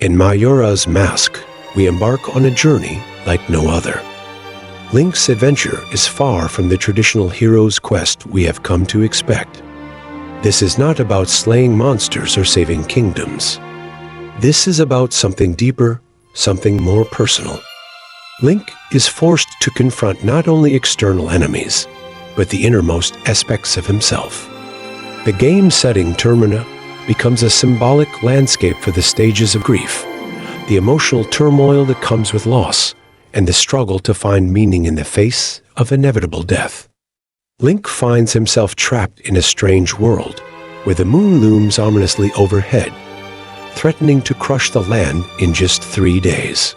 In Majora's Mask, we embark on a journey like no other. Link's adventure is far from the traditional hero's quest we have come to expect. This is not about slaying monsters or saving kingdoms. This is about something deeper, something more personal. Link is forced to confront not only external enemies, but the innermost aspects of himself. The game setting Termina becomes a symbolic landscape for the stages of grief, the emotional turmoil that comes with loss, and the struggle to find meaning in the face of inevitable death. Link finds himself trapped in a strange world, where the moon looms ominously overhead, threatening to crush the land in just 3 days.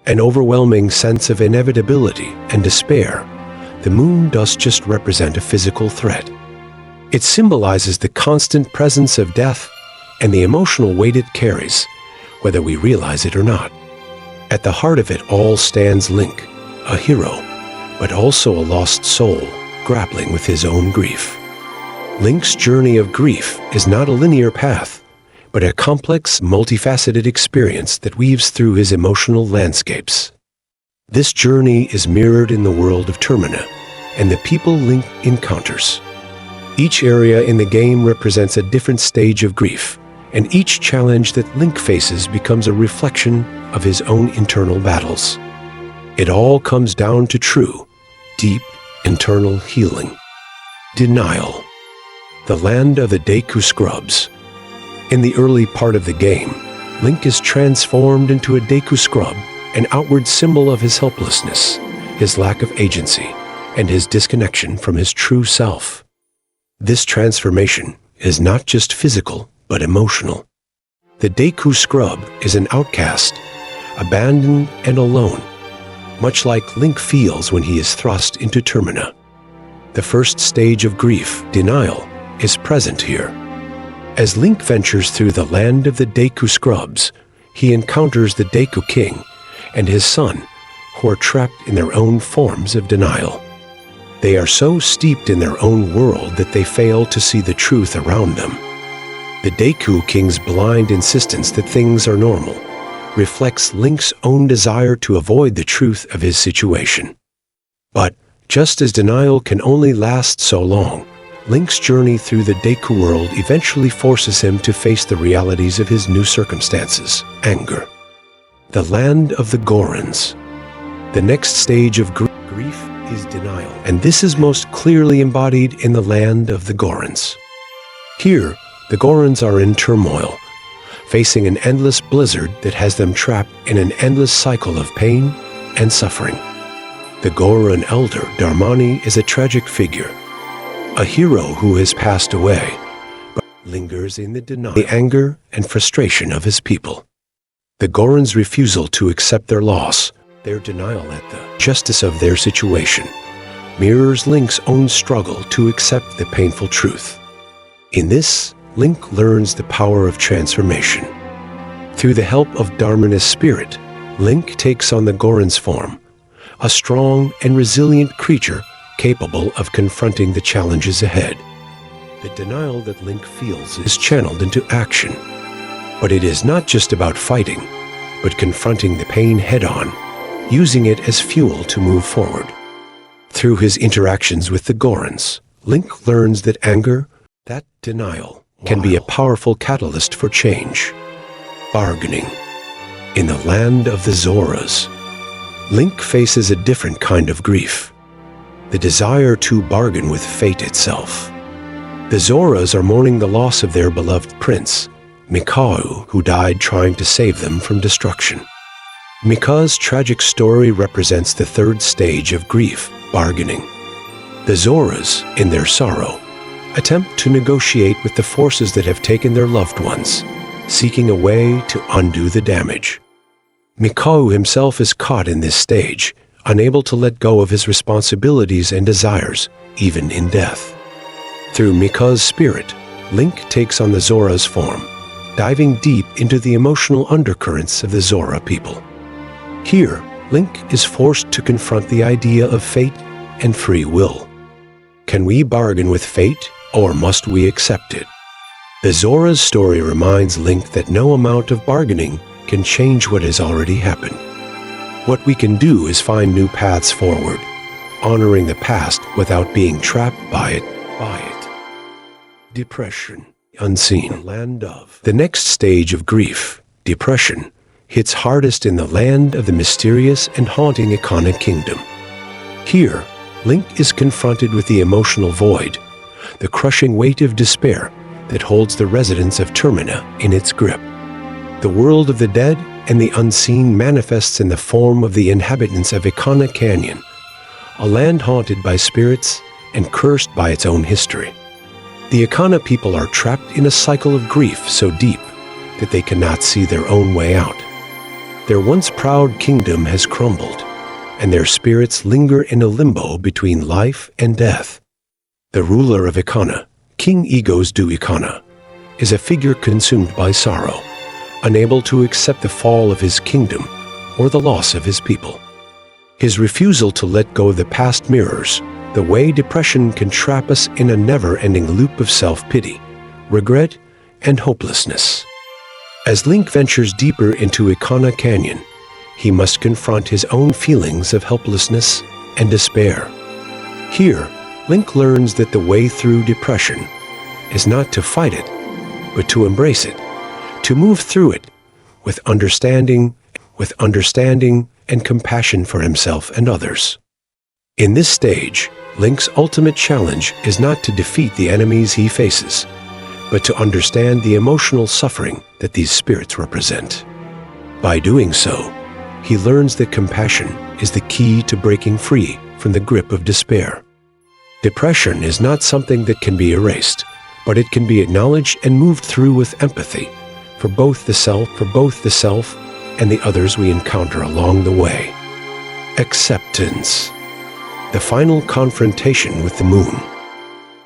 An overwhelming sense of inevitability and despair, the moon does just represent a physical threat. It symbolizes the constant presence of death and the emotional weight it carries, whether we realize it or not. At the heart of it all stands Link, a hero, but also a lost soul grappling with his own grief. Link's journey of grief is not a linear path, but a complex, multifaceted experience that weaves through his emotional landscapes. This journey is mirrored in the world of Termina and the people Link encounters. Each area in the game represents a different stage of grief, and each challenge that Link faces becomes a reflection of his own internal battles. It all comes down to true, deep, internal healing. Denial. The land of the Deku Scrubs. In the early part of the game, Link is transformed into a Deku Scrub, an outward symbol of his helplessness, his lack of agency, and his disconnection from his true self. This transformation is not just physical, but emotional. The Deku Scrub is an outcast, abandoned and alone, much like Link feels when he is thrust into Termina. The first stage of grief, denial, is present here. As Link ventures through the land of the Deku Scrubs, he encounters the Deku King and his son, who are trapped in their own forms of denial. They are so steeped in their own world that they fail to see the truth around them. The Deku King's blind insistence that things are normal reflects Link's own desire to avoid the truth of his situation. But just as denial can only last so long, Link's journey through the Deku world eventually forces him to face the realities of his new circumstances, anger. The land of the Gorons. The next stage of grief is denial, and this is most clearly embodied in the land of the Gorons. Here, the Gorons are in turmoil, facing an endless blizzard that has them trapped in an endless cycle of pain and suffering. The Goron elder, Darmani, is a tragic figure, a hero who has passed away, but lingers in the denial, the anger and frustration of his people. The Gorons' refusal to accept their loss, their denial at the justice of their situation, mirrors Link's own struggle to accept the painful truth. In this, Link learns the power of transformation. Through the help of Darmani's spirit, Link takes on the Goron's form, a strong and resilient creature capable of confronting the challenges ahead. The denial that Link feels is channeled into action. But it is not just about fighting, but confronting the pain head-on, using it as fuel to move forward. Through his interactions with the Gorons, Link learns that anger, that denial, can be a powerful catalyst for change. Bargaining. In the land of the Zoras, Link faces a different kind of grief, the desire to bargain with fate itself. The Zoras are mourning the loss of their beloved prince, Mikau, who died trying to save them from destruction. Mikau's tragic story represents the third stage of grief, bargaining. The Zoras, in their sorrow, attempt to negotiate with the forces that have taken their loved ones, seeking a way to undo the damage. Mikau himself is caught in this stage, unable to let go of his responsibilities and desires, even in death. Through Mikau's spirit, Link takes on the Zora's form, diving deep into the emotional undercurrents of the Zora people. Here, Link is forced to confront the idea of fate and free will. Can we bargain with fate, or must we accept it? The Zora's story reminds Link that no amount of bargaining can change what has already happened. What we can do is find new paths forward, honoring the past without being trapped by it. Depression, unseen, land of. The next stage of grief, depression, hits hardest in the land of the mysterious and haunting Ikana Kingdom. Here, Link is confronted with the emotional void, the crushing weight of despair that holds the residents of Termina in its grip. The world of the dead and the unseen manifests in the form of the inhabitants of Ikana Canyon, a land haunted by spirits and cursed by its own history. The Ikana people are trapped in a cycle of grief so deep that they cannot see their own way out. Their once proud kingdom has crumbled, and their spirits linger in a limbo between life and death. The ruler of Ikana, King Egos du Ikana, is a figure consumed by sorrow, unable to accept the fall of his kingdom or the loss of his people. His refusal to let go of the past mirrors the way depression can trap us in a never-ending loop of self-pity, regret, and hopelessness. As Link ventures deeper into Ikana Canyon, he must confront his own feelings of helplessness and despair. Here, Link learns that the way through depression is not to fight it, but to embrace it, to move through it with understanding and compassion for himself and others. In this stage, Link's ultimate challenge is not to defeat the enemies he faces, but to understand the emotional suffering that these spirits represent. By doing so, he learns that compassion is the key to breaking free from the grip of despair. Depression is not something that can be erased, but it can be acknowledged and moved through with empathy for both the self and the others we encounter along the way. Acceptance. The final confrontation with the moon.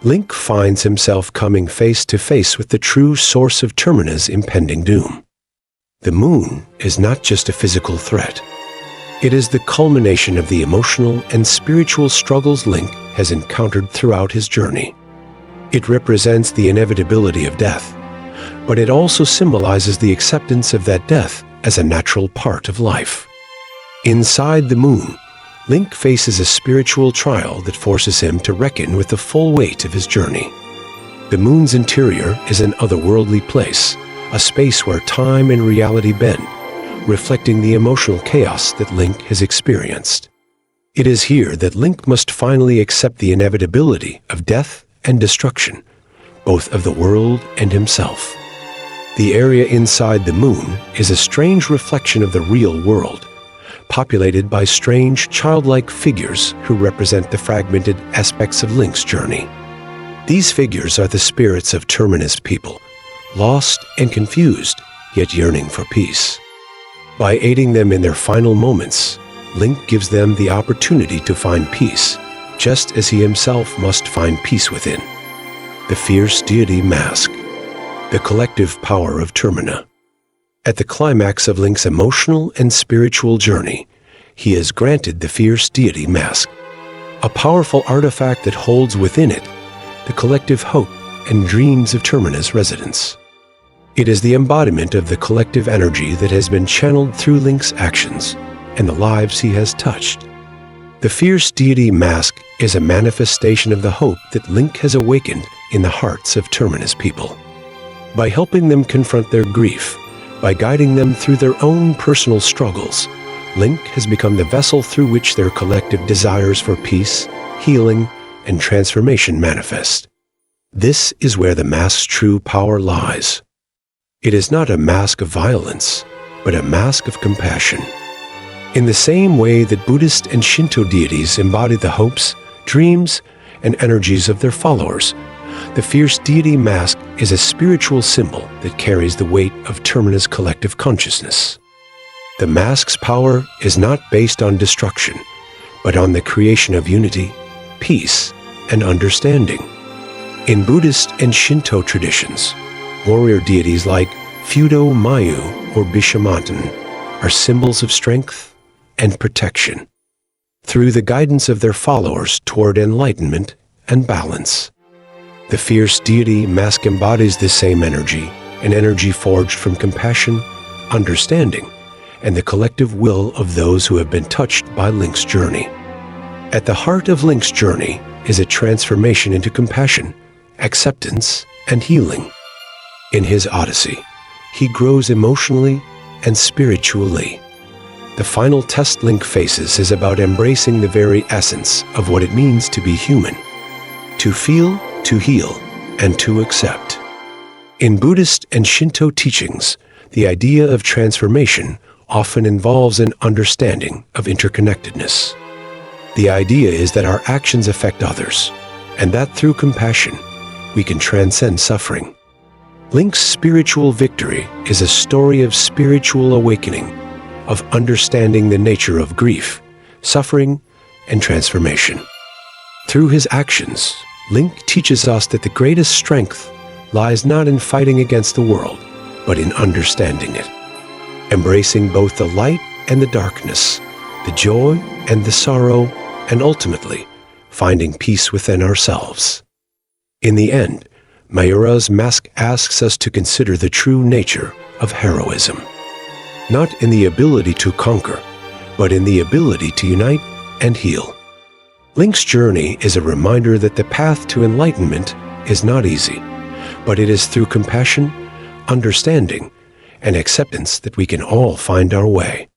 Link finds himself coming face to face with the true source of Termina's impending doom. The moon is not just a physical threat. It is the culmination of the emotional and spiritual struggles Link has encountered throughout his journey. It represents the inevitability of death, but it also symbolizes the acceptance of that death as a natural part of life. Inside the moon, Link faces a spiritual trial that forces him to reckon with the full weight of his journey. The moon's interior is an otherworldly place, a space where time and reality bend, reflecting the emotional chaos that Link has experienced. It is here that Link must finally accept the inevitability of death and destruction, both of the world and himself. The area inside the moon is a strange reflection of the real world, populated by strange, childlike figures who represent the fragmented aspects of Link's journey. These figures are the spirits of Termina's people, lost and confused, yet yearning for peace. By aiding them in their final moments, Link gives them the opportunity to find peace, just as he himself must find peace within. The fierce deity mask, the collective power of Termina. At the climax of Link's emotional and spiritual journey, he is granted the fierce deity mask, a powerful artifact that holds within it the collective hope and dreams of Termina's residents. It is the embodiment of the collective energy that has been channeled through Link's actions and the lives he has touched. The fierce deity mask is a manifestation of the hope that Link has awakened in the hearts of Termina's people. By helping them confront their grief, by guiding them through their own personal struggles, Link has become the vessel through which their collective desires for peace, healing, and transformation manifest. This is where the mask's true power lies. It is not a mask of violence, but a mask of compassion. In the same way that Buddhist and Shinto deities embody the hopes, dreams, and energies of their followers, the fierce deity mask is a spiritual symbol that carries the weight of Termina's collective consciousness. The mask's power is not based on destruction, but on the creation of unity, peace, and understanding. In Buddhist and Shinto traditions, warrior deities like Fudo Mayu or Bishamanten are symbols of strength and protection, through the guidance of their followers toward enlightenment and balance. The fierce deity mask embodies this same energy, an energy forged from compassion, understanding, and the collective will of those who have been touched by Link's journey. At the heart of Link's journey is a transformation into compassion, acceptance, and healing. In his Odyssey, he grows emotionally and spiritually. The final test Link faces is about embracing the very essence of what it means to be human: to feel, to heal, and to accept. In Buddhist and Shinto teachings, the idea of transformation often involves an understanding of interconnectedness. The idea is that our actions affect others, and that through compassion, we can transcend suffering. Link's spiritual victory is a story of spiritual awakening, of understanding the nature of grief, suffering, and transformation. Through his actions, Link teaches us that the greatest strength lies not in fighting against the world, but in understanding it, embracing both the light and the darkness, the joy and the sorrow, and ultimately, finding peace within ourselves. In the end, Majora's Mask asks us to consider the true nature of heroism, not in the ability to conquer, but in the ability to unite and heal. Link's journey is a reminder that the path to enlightenment is not easy, but it is through compassion, understanding, and acceptance that we can all find our way.